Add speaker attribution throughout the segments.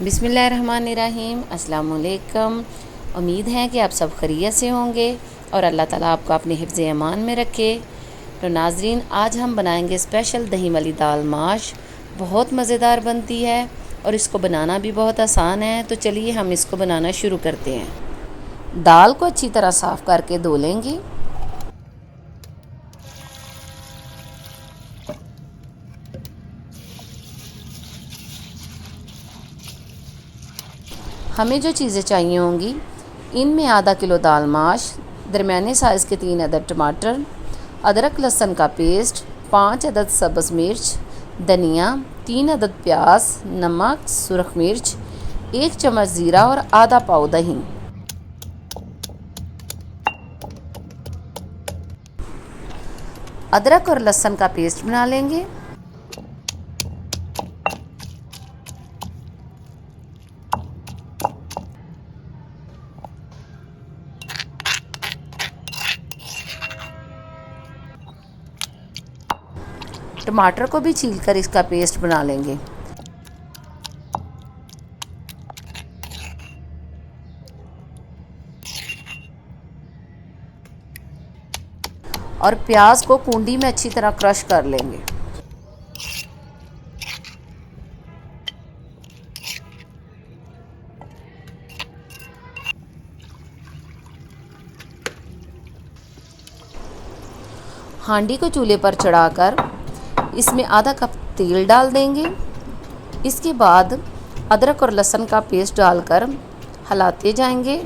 Speaker 1: बिस्मिल्लाहिर्रहमानिर्रहीम। अस्सलाम वालेकुम। उम्मीद है कि आप सब खैरियत से होंगे और अल्लाह ताला आपको अपने हिफ्ज़ अमान में रखे। तो नाज़रीन, आज हम बनाएंगे स्पेशल दही वाली दाल माश। बहुत मज़ेदार बनती है और इसको बनाना भी बहुत आसान है। तो चलिए हम इसको बनाना शुरू करते हैं। दाल को अच्छी तरह साफ़ करके धो लेंगे। हमें जो चीज़ें चाहिए होंगी, इनमें आधा किलो दाल माश, दरमियाने साइज़ के 3 अदद टमाटर, अदरक लहसुन का पेस्ट, 5 अदद सब्ज़ मिर्च, धनिया, 3 अदद प्याज, नमक, सुरख मिर्च, 1 चम्मच ज़ीरा और आधा पाव दही। अदरक और लहसुन का पेस्ट बना लेंगे। टमाटर को भी छीलकर इसका पेस्ट बना लेंगे। और प्याज को कूंडी में अच्छी तरह क्रश कर लेंगे। हांडी को चूल्हे पर चढ़ाकर इसमें आधा कप तेल डाल देंगे। इसके बाद अदरक और लहसुन का पेस्ट डालकर हिलाते जाएंगे।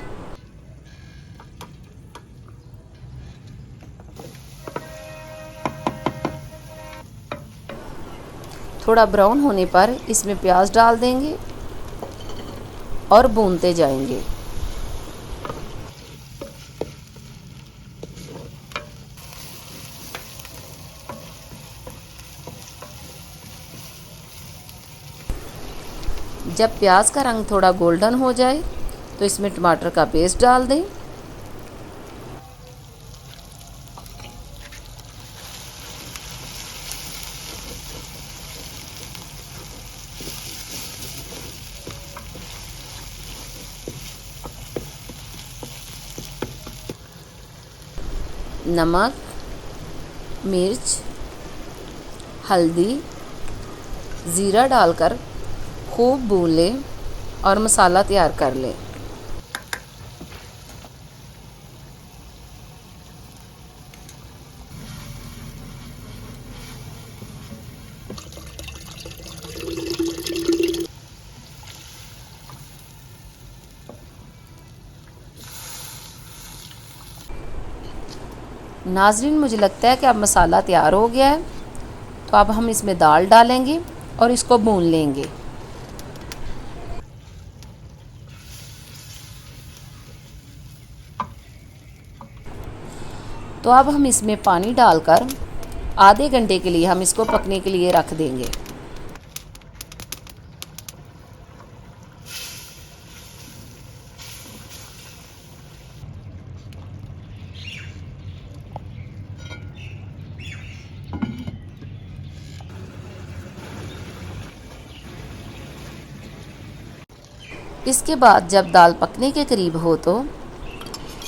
Speaker 1: थोड़ा ब्राउन होने पर इसमें प्याज डाल देंगे और भूनते जाएंगे। जब प्याज का रंग थोड़ा गोल्डन हो जाए तो इसमें टमाटर का पेस्ट डाल दें। नमक, मिर्च, हल्दी, ज़ीरा डालकर खूब भून लें और मसाला तैयार कर लें। नाज़रीन, मुझे लगता है कि अब मसाला तैयार हो गया है। तो अब हम इसमें दाल डालेंगे और इसको भून लेंगे। तो अब हम इसमें पानी डालकर आधे घंटे के लिए हम इसको पकने के लिए रख देंगे। इसके बाद जब दाल पकने के करीब हो तो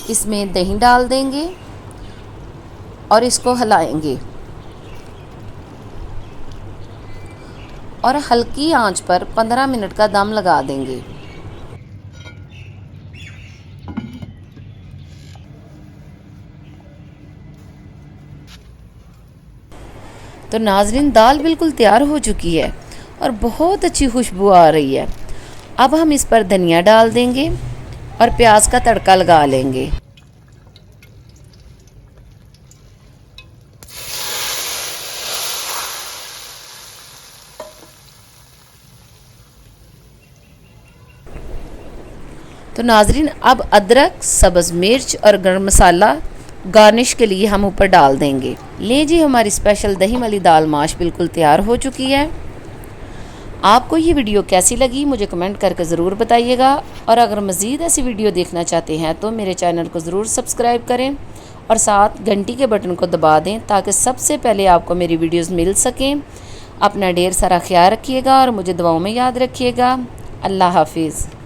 Speaker 1: इसमें दही डाल देंगे और इसको हिलाएंगे और हल्की आंच पर 15 मिनट का दम लगा देंगे। तो नाज़रीन, दाल बिल्कुल तैयार हो चुकी है और बहुत अच्छी खुशबू आ रही है। अब हम इस पर धनिया डाल देंगे और प्याज का तड़का लगा लेंगे। तो नाज़रीन, अब अदरक, सब्ज़ मिर्च और गरम मसाला गार्निश के लिए हम ऊपर डाल देंगे। ले जी, हमारी स्पेशल दही वाली दाल माश बिल्कुल तैयार हो चुकी है। आपको ये वीडियो कैसी लगी मुझे कमेंट करके ज़रूर बताइएगा। और अगर मज़ीद ऐसी वीडियो देखना चाहते हैं तो मेरे चैनल को ज़रूर सब्सक्राइब करें और साथ घंटी के बटन को दबा दें ताकि सबसे पहले आपको मेरी वीडियोज़ मिल सकें। अपना ढेर सारा ख्याल रखिएगा और मुझे दुआओं में याद रखिएगा। अल्लाह हाफिज़।